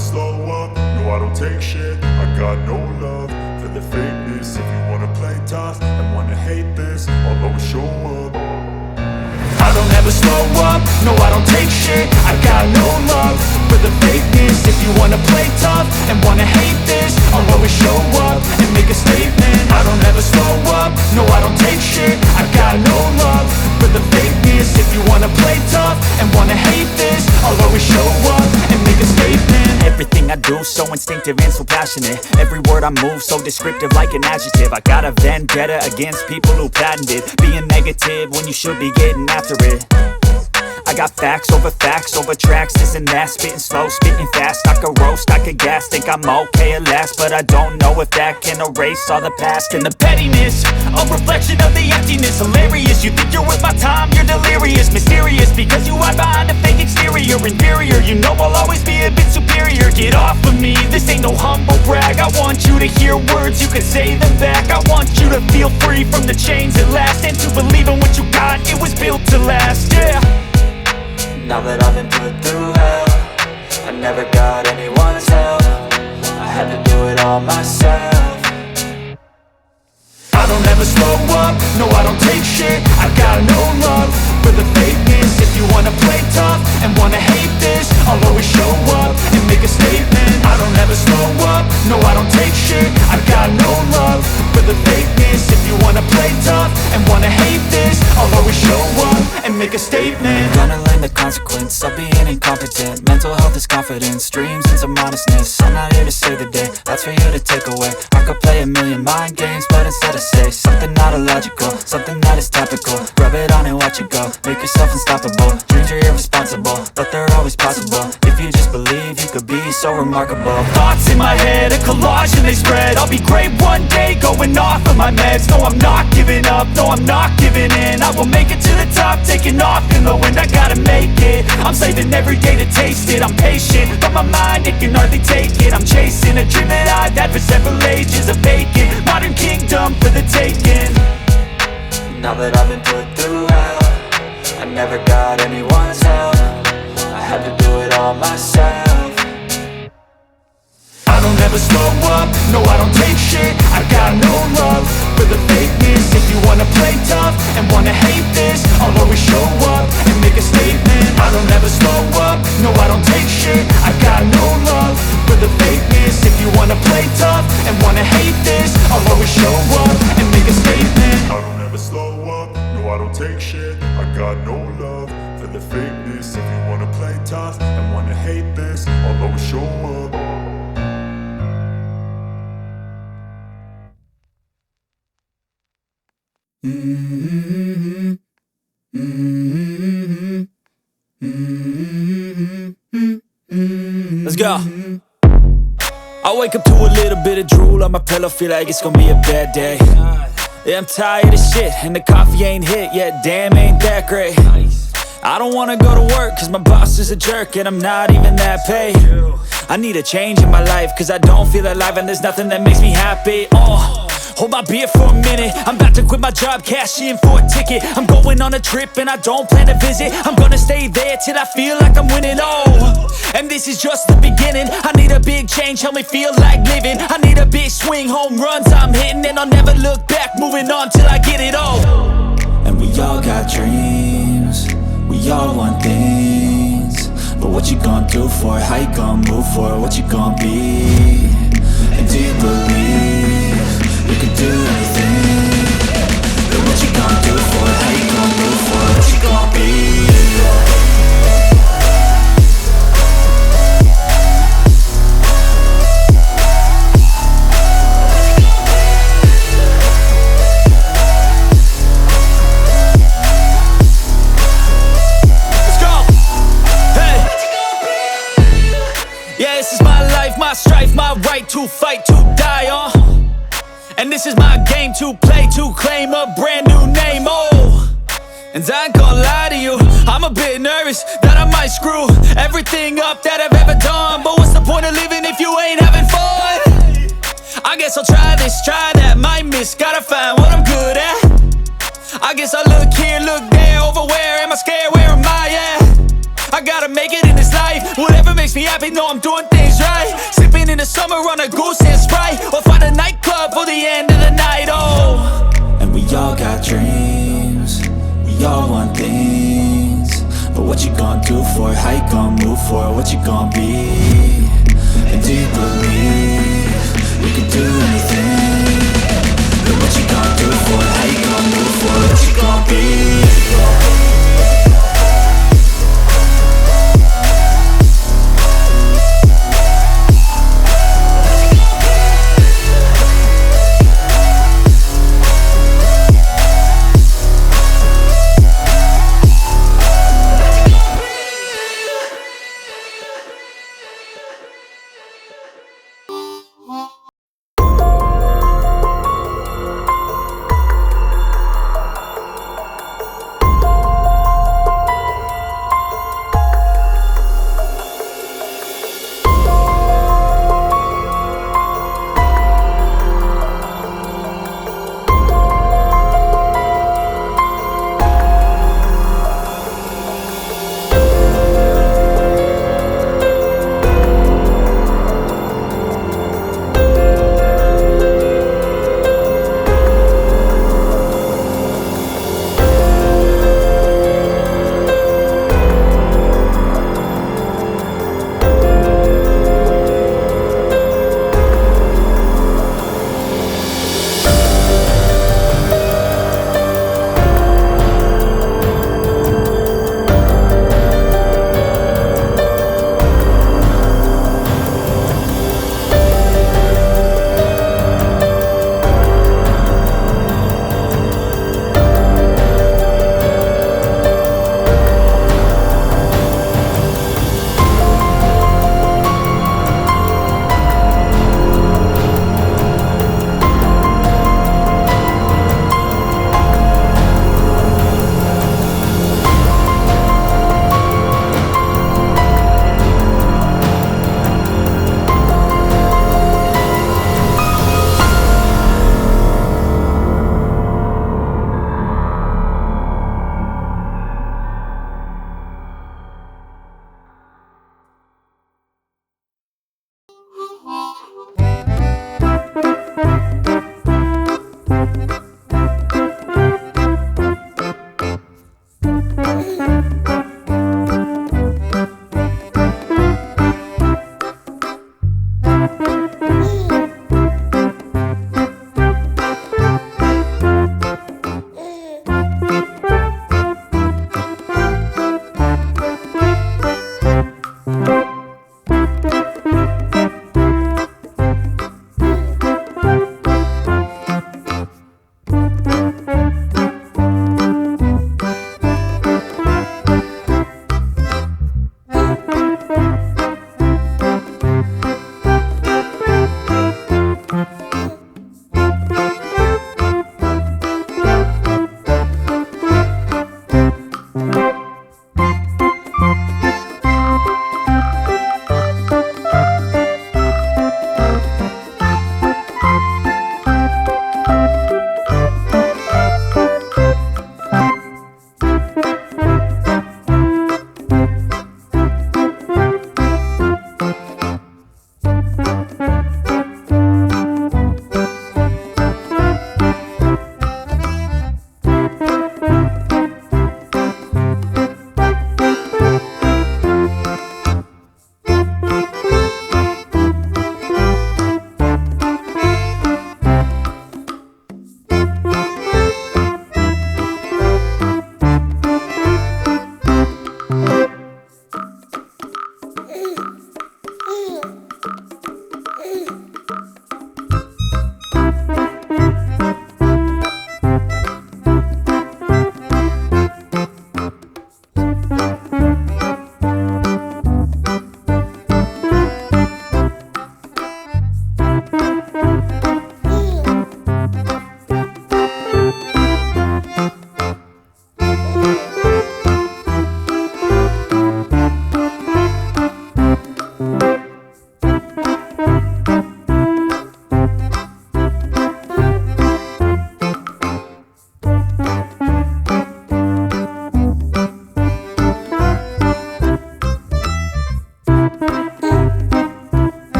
slow up, no I don't take shit. I got no love for the fakeness. If you wanna play tough and wanna hate this, I'll always show up. I don't ever slow up, no I don't take shit. I got no love for the fakeness. If you wanna play tough and wanna hate this, I'll always show up and make a statement. I don't ever slow up, no I don't take shit. I got no love for the fakeness. If you wanna play tough and wanna hate this, I'll always show up and make a statement. Everything I do so instinctive and so passionate. Every word I move so descriptive like an adjective. I got a vendetta against people who patented being negative when you should be getting after it. I got facts over tracks, this and that. Spitting slow, spitting fast. I could roast, I could gas. Think I'm okay at last, but I don't know if that can erase all the past. And the pettiness, a reflection of the emptiness. Hilarious, you think you're worth my time, you're delirious. Mysterious, because you hide behind a fake exterior. Inferior, you know I'll always be a bit superior. Get off of me, this ain't no humble brag. I want you to hear words, you can say them back. I want you to feel free from the chains at last, and to believe in what you got, it was built to last, yeah. Now that I've been put through hell, I never got anyone's help. I had to do it all myself. I don't ever slow up, no I don't take shit. I got no love for the fakeness. If you wanna play tough and wanna hate this, I'll always show up and make a statement. I don't ever slow up, no I don't take shit. I got no love for the fakeness. If you wanna play tough and wanna hate this, I'll always show up and make a statement. Gonna learn the consequence of being incompetent. Mental health is confidence, dreams and some honestness. I'm not here to save the day, that's for you to take away. I could play a million mind games, but instead I say something not illogical, something that is topical. Rub it on and watch it go, make yourself unstoppable. Dreams are irresponsible, but they're always possible. If you just believe, you could be so remarkable. Thoughts in my head, a collage and they spread. I'll be great one day, going off of my meds. No, I'm not giving up, no, I'm not giving in. I will make it to the top, taking off in the wind. I gotta make it, I'm saving every day to taste it. I'm patient, but my mind, it can hardly take it. I'm chasing a dream that I've had for several ages. A vacant, modern kingdom for the taking. Now that I've been put through hell, I never got anyone's help. I had to do it all myself. I don't ever slow up, no I don't take shit. I got no love for the fakeness. If you wanna play tough and wanna hate this, I'll always show up and make a statement. I don't ever slow up, no I don't take shit. I got no love for the fakeness. If you wanna play tough and wanna hate this, I'll always show up and make a statement. I don't ever slow up, no I don't take shit. I got no love for the fakeness. If you wanna play tough and wanna hate this, I'll always show up. Let's go. I wake up to a little bit of drool on my pillow, feel like it's gonna be a bad day. Yeah, I'm tired of shit, and the coffee ain't hit yet, damn ain't that great. I don't wanna go to work, cause my boss is a jerk, and I'm not even that paid. I need a change in my life, cause I don't feel alive, and there's nothing that makes me happy. Hold my beer for a minute, I'm about to quit my job, cash in for a ticket. I'm going on a trip and I don't plan to visit. I'm gonna stay there till I feel like I'm winning, and this is just the beginning. I need a big change, help me feel like living. I need a big swing, home runs I'm hitting, and I'll never look back, moving on till I get it all. And we all got dreams, we all want things, but what you gonna do for it? How you gonna move for it? What you gonna be? And do you believe you can do anything? But what you gonna do for it? How you gonna move for it? What you gonna be? My strife, my right to fight, to die on. And this is my game to play, to claim a brand new name, And I ain't gonna lie to you, I'm a bit nervous that I might screw everything up that I've ever done. But what's the point of living if you ain't having fun? I guess I'll try this, try that, might miss, gotta find what I'm good at. I guess I look here, look there, over where am I scared, where am I at? I gotta make it in this life, whatever makes me happy, know I'm doing things right. Sipping in the summer on a goose and Sprite, or find a nightclub for the end of the night, oh. And we all got dreams, we all want things. But what you gonna do for it? How you gonna move for it? What you gonna be? And do you believe you can do anything? But what you gonna do for it? How you gonna move for it? What you gonna be?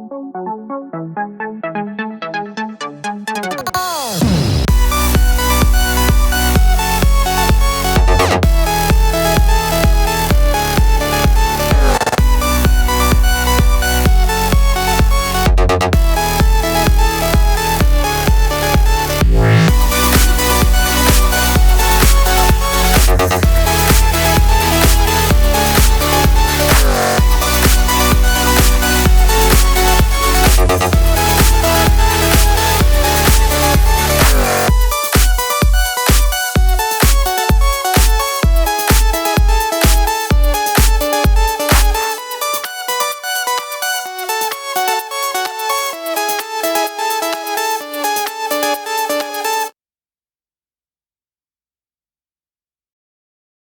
Thank you.